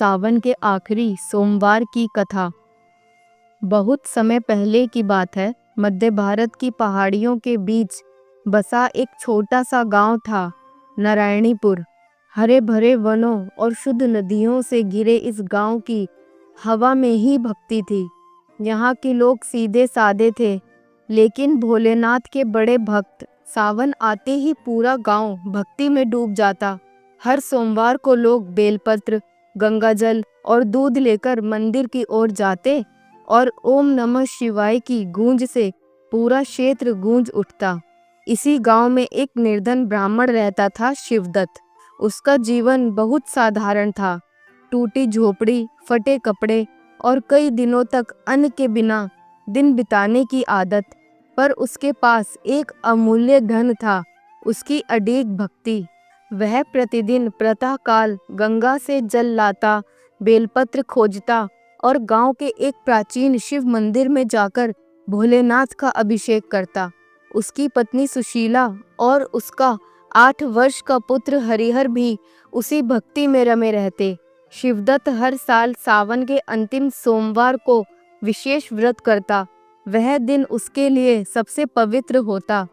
सावन के आखिरी सोमवार की कथा। बहुत समय पहले की बात है। मध्य भारत की पहाड़ियों के बीच बसा एक छोटा सा गांव था, नारायणीपुर। हरे भरे वनों और शुद्ध नदियों से घिरे इस गांव की हवा में ही भक्ति थी। यहाँ के लोग सीधे सादे थे, लेकिन भोलेनाथ के बड़े भक्त। सावन आते ही पूरा गांव भक्ति में डूब जाता। हर सोमवार को लोग बेलपत्र, गंगाजल और दूध लेकर मंदिर की ओर जाते और ओम नमः शिवाय की गूंज से पूरा क्षेत्र गूंज उठता। इसी गांव में एक निर्धन ब्राह्मण रहता था, शिवदत्त। उसका जीवन बहुत साधारण था। टूटी झोपड़ी, फटे कपड़े और कई दिनों तक अन्न के बिना दिन बिताने की आदत। पर उसके पास एक अमूल्य धन था, उसकी अडिग भक्ति। वह प्रतिदिन प्रातःकाल गंगा से जल लाता, बेलपत्र खोजता और गांव के एक प्राचीन शिव मंदिर में जाकर भोलेनाथ का अभिषेक करता। उसकी पत्नी सुशीला और उसका 8 वर्ष का पुत्र हरिहर भी उसी भक्ति में रमे रहते। शिवदत्त हर साल सावन के अंतिम सोमवार को विशेष व्रत करता। वह दिन उसके लिए सबसे पवित्र होता।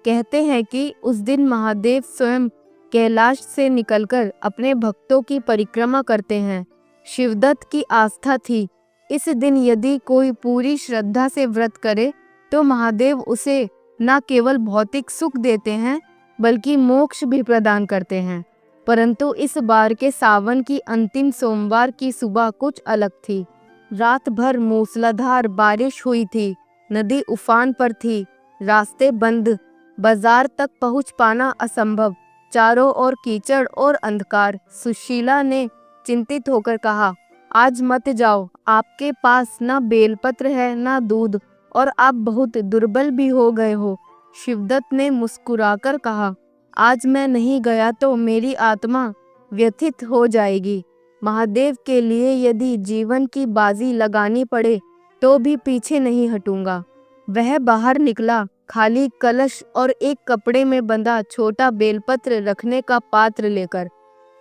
कहते हैं कि उस दिन महादेव स्वयं कैलाश से निकलकर अपने भक्तों की परिक्रमा करते हैं। शिवदत्त की आस्था थी, इस दिन यदि कोई पूरी श्रद्धा से व्रत करे तो महादेव उसे न केवल भौतिक सुख देते हैं बल्कि मोक्ष भी प्रदान करते हैं। परंतु इस बार के सावन की अंतिम सोमवार की सुबह कुछ अलग थी। रात भर मूसलाधार बारिश हुई थी, नदी उफान पर थी, रास्ते बंद, बाजार तक पहुंच पाना असंभव, चारों ओर कीचड़ और अंधकार। सुशीला ने चिंतित होकर कहा, आज मत जाओ, आपके पास ना बेलपत्र है ना दूध और आप बहुत दुर्बल भी हो गए हो। शिवदत्त ने मुस्कुराकर कहा, आज मैं नहीं गया तो मेरी आत्मा व्यथित हो जाएगी। महादेव के लिए यदि जीवन की बाजी लगानी पड़े तो भी पीछे नहीं हटूंगा। वह बाहर निकला, खाली कलश और एक कपड़े में बंधा छोटा बेलपत्र रखने का पात्र लेकर।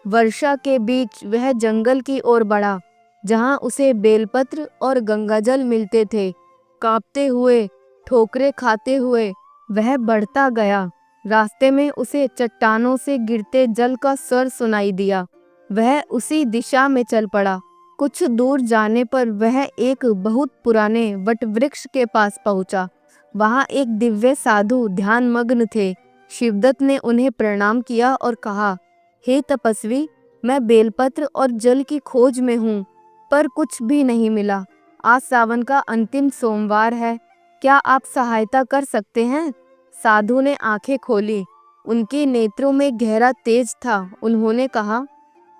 वर्षा के बीच वह जंगल की ओर बढ़ा, जहां उसे बेलपत्र और गंगाजल मिलते थे। कांपते हुए, ठोकरें खाते हुए वह बढ़ता गया। रास्ते में उसे चट्टानों से गिरते जल का स्वर सुनाई दिया। वह उसी दिशा में चल पड़ा। कुछ दूर जाने पर वह एक बहुत पुराने वटवृक्ष के पास पहुंचा। वहां एक दिव्य साधु ध्यानमग्न थे। शिवदत्त ने उन्हें प्रणाम किया और कहा, हे तपस्वी, मैं बेलपत्र और जल की खोज में हूँ, पर कुछ भी नहीं मिला। आज सावन का अंतिम सोमवार है, क्या आप सहायता कर सकते हैं? साधु ने आंखें खोली, उनके नेत्रों में गहरा तेज था। उन्होंने कहा,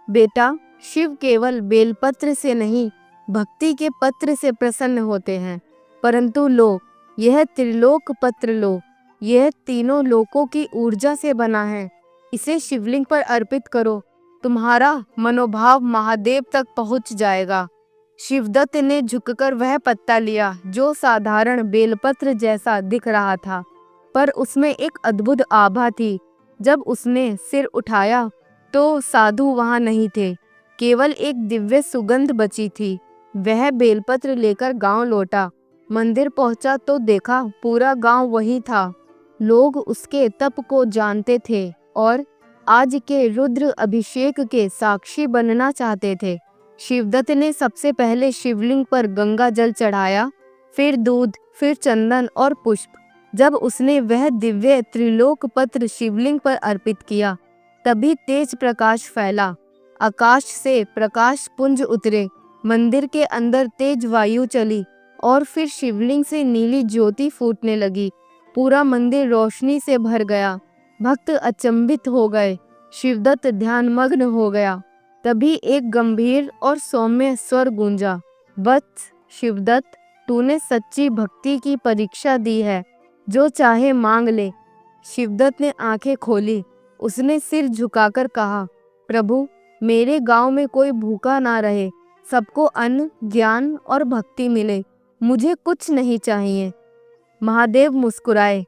बेटा, शिव केवल बेलपत्र से नहीं, भक्ति के पत्र से प्रसन्न होते हैं। परंतु लो, यह त्रिलोक पत्र लो, यह तीनों लोकों की ऊर्जा से बना है। इसे शिवलिंग पर अर्पित करो, तुम्हारा मनोभाव महादेव तक पहुंच जाएगा। शिवदत्त ने झुककर वह पत्ता लिया, जो साधारण बेलपत्र जैसा दिख रहा था, पर उसमें एक अद्भुत आभा थी। जब उसने सिर उठाया तो साधु वहां नहीं थे, केवल एक दिव्य सुगंध बची थी। वह बेलपत्र लेकर गांव लौटा। मंदिर पहुंचा तो देखा पूरा गांव वही था। लोग उसके तप को जानते थे और आज के रुद्र अभिषेक के साक्षी बनना चाहते थे। शिवदत्त ने सबसे पहले शिवलिंग पर गंगा जल चढ़ाया, फिर दूध, फिर चंदन और पुष्प। जब उसने वह दिव्य त्रिलोक पत्र शिवलिंग पर अर्पित किया, तभी तेज प्रकाश फैला। आकाश से प्रकाश पुंज उतरे, मंदिर के अंदर तेज वायु चली और फिर शिवलिंग से नीली ज्योति फूटने लगी। पूरा मंदिर रोशनी से भर गया। भक्त अचंभित हो गए। शिवदत्त ध्यानमग्न हो गया। तभी एक गंभीर और सौम्य स्वर गूंजा, वत्स शिवदत्त, तूने सच्ची भक्ति की परीक्षा दी है, जो चाहे मांग ले। शिवदत्त ने आंखें खोली। उसने सिर झुकाकर कहा, प्रभु, मेरे गांव में कोई भूखा ना रहे, सबको अन्न, ज्ञान और भक्ति मिले, मुझे कुछ नहीं चाहिए। महादेव मुस्कुराए।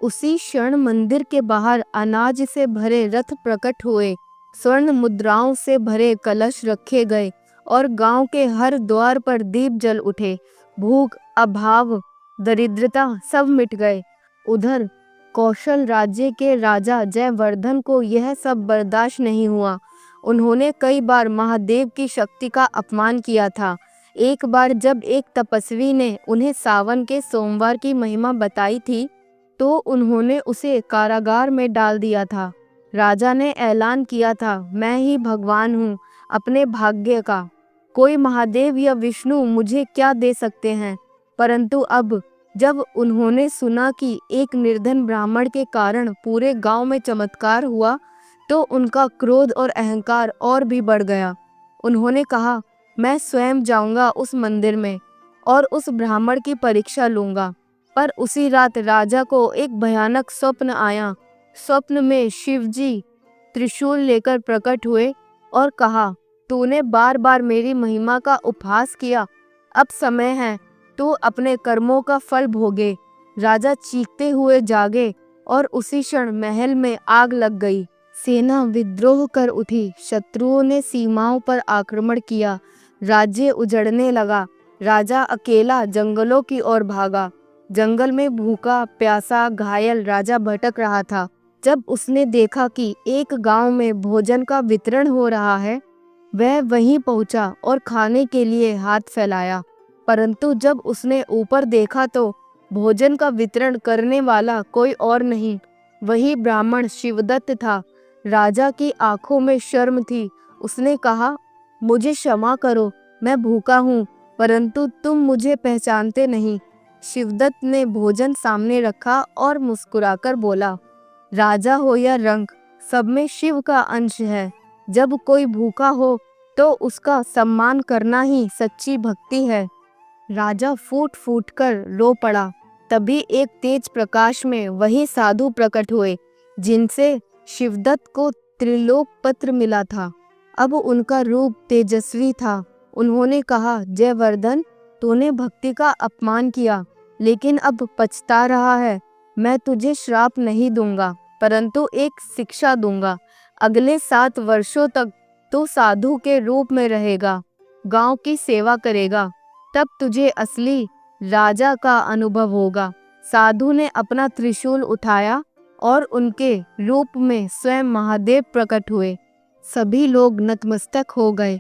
उसी क्षण मंदिर के बाहर अनाज से भरे रथ प्रकट हुए, स्वर्ण मुद्राओं से भरे कलश रखे गए और गांव के हर द्वार पर दीप जल उठे। भूख, अभाव, दरिद्रता सब मिट गए। उधर कौशल राज्य के राजा जयवर्धन को यह सब बर्दाश्त नहीं हुआ। उन्होंने कई बार महादेव की शक्ति का अपमान किया था। एक बार जब एक तपस्वी ने उन्हें सावन के सोमवार की महिमा बताई थी, तो उन्होंने उसे कारागार में डाल दिया था। राजा ने ऐलान किया था, मैं ही भगवान हूँ अपने भाग्य का। कोई महादेव या विष्णु मुझे क्या दे सकते हैं। परंतु अब जब उन्होंने सुना कि एक निर्धन ब्राह्मण के कारण पूरे गांव में चमत्कार हुआ, तो उनका क्रोध और अहंकार और भी बढ़ गया। उन्होंने कहा, मैं स्वयं जाऊंगा उस मंदिर में और उस ब्राह्मण की परीक्षा लूंगा। पर उसी रात राजा को एक भयानक स्वप्न आया। स्वप्न में शिवजी त्रिशूल लेकर प्रकट हुए और कहा, तूने बार बार मेरी महिमा का उपहास किया, अब समय है तू अपने कर्मों का फल भोगे। राजा चीखते हुए जागे और उसी क्षण महल में आग लग गई। सेना विद्रोह कर उठी। शत्रुओं ने सीमाओं पर आक्रमण किया। राज्य उजड़ने लगा। राजा अकेला जंगलों की ओर भागा। जंगल में भूखा प्यासा घायल राजा भटक रहा था। जब उसने देखा कि एक गांव में भोजन का वितरण हो रहा है, वह वहीं पहुंचा और खाने के लिए हाथ फैलाया। परंतु जब उसने ऊपर देखा तो भोजन का वितरण करने वाला कोई और नहीं, वही ब्राह्मण शिवदत्त था। राजा की आंखों में शर्म थी। उसने कहा, मुझे क्षमा करो, मैं भूखा हूँ, परंतु तुम मुझे पहचानते नहीं। शिवदत्त ने भोजन सामने रखा और मुस्कुराकर बोला, राजा हो या रंक, सब में शिव का अंश है। जब कोई भूखा हो तो उसका सम्मान करना ही सच्ची भक्ति है। राजा फूट फूट कर रो पड़ा। तभी एक तेज प्रकाश में वही साधु प्रकट हुए जिनसे शिवदत्त को त्रिलोक पत्र मिला था। अब उनका रूप तेजस्वी था। उन्होंने कहा, जयवर्धन, तूने भक्ति का अपमान किया, लेकिन अब पछता रहा है। मैं तुझे श्राप नहीं दूंगा, परंतु एक शिक्षा दूंगा। अगले 7 वर्षों तक तू साधु के रूप में रहेगा, गांव की सेवा करेगा, तब तुझे असली राजा का अनुभव होगा। साधु ने अपना त्रिशूल उठाया और उनके रूप में स्वयं महादेव प्रकट हुए। सभी लोग नतमस्तक हो गए।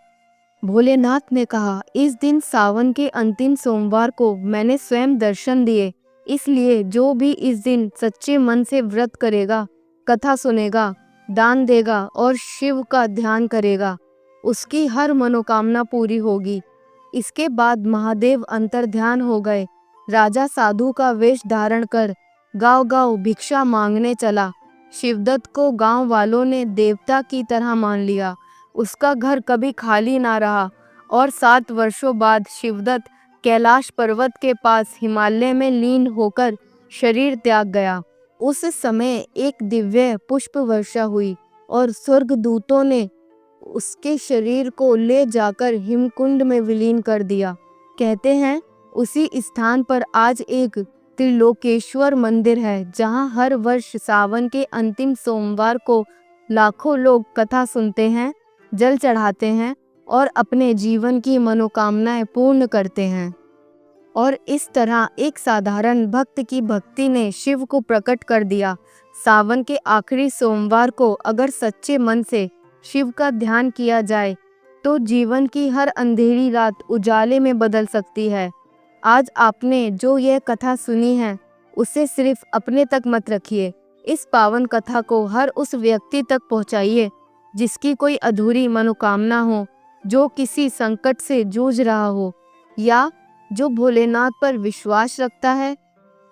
भोलेनाथ ने कहा, इस दिन सावन के अंतिम सोमवार को मैंने स्वयं दर्शन दिए, इसलिए जो भी इस दिन सच्चे मन से व्रत करेगा, कथा सुनेगा, दान देगा और शिव का ध्यान करेगा, उसकी हर मनोकामना पूरी होगी। इसके बाद महादेव अंतर्ध्यान हो गए। राजा साधु का वेश धारण कर गांव-गांव भिक्षा मांगने चला। शिवदत्त को गांव वालों ने देवता की तरह मान लिया। उसका घर कभी खाली ना रहा और 7 वर्षों बाद शिवदत्त कैलाश पर्वत के पास हिमालय में लीन होकर शरीर त्याग गया। उस समय एक दिव्य पुष्प वर्षा हुई और स्वर्गदूतों ने उसके शरीर को ले जाकर हिमकुंड में विलीन कर दिया। कहते हैं उसी स्थान पर आज एक त्रिलोकेश्वर मंदिर है, जहां हर वर्ष सावन के अंतिम सोमवार को लाखों लोग कथा सुनते हैं, जल चढ़ाते हैं और अपने जीवन की मनोकामनाएं पूर्ण करते हैं। और इस तरह एक साधारण भक्त की भक्ति ने शिव को प्रकट कर दिया। सावन के आखिरी सोमवार को अगर सच्चे मन से शिव का ध्यान किया जाए तो जीवन की हर अंधेरी रात उजाले में बदल सकती है। आज आपने जो यह कथा सुनी है, उसे सिर्फ अपने तक मत रखिए। इस पावन कथा को हर उस व्यक्ति तक पहुंचाइए जिसकी कोई अधूरी मनोकामना हो, जो किसी संकट से जूझ रहा हो या जो भोलेनाथ पर विश्वास रखता है।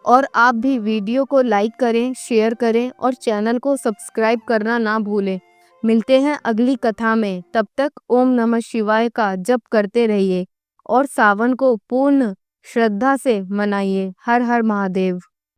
और आप भी वीडियो को लाइक करें, शेयर करें और चैनल को सब्सक्राइब करना ना भूलें। मिलते हैं अगली कथा में। तब तक ओम नमः शिवाय का जप करते रहिए और सावन को पूर्ण श्रद्धा से मनाइए। हर हर महादेव।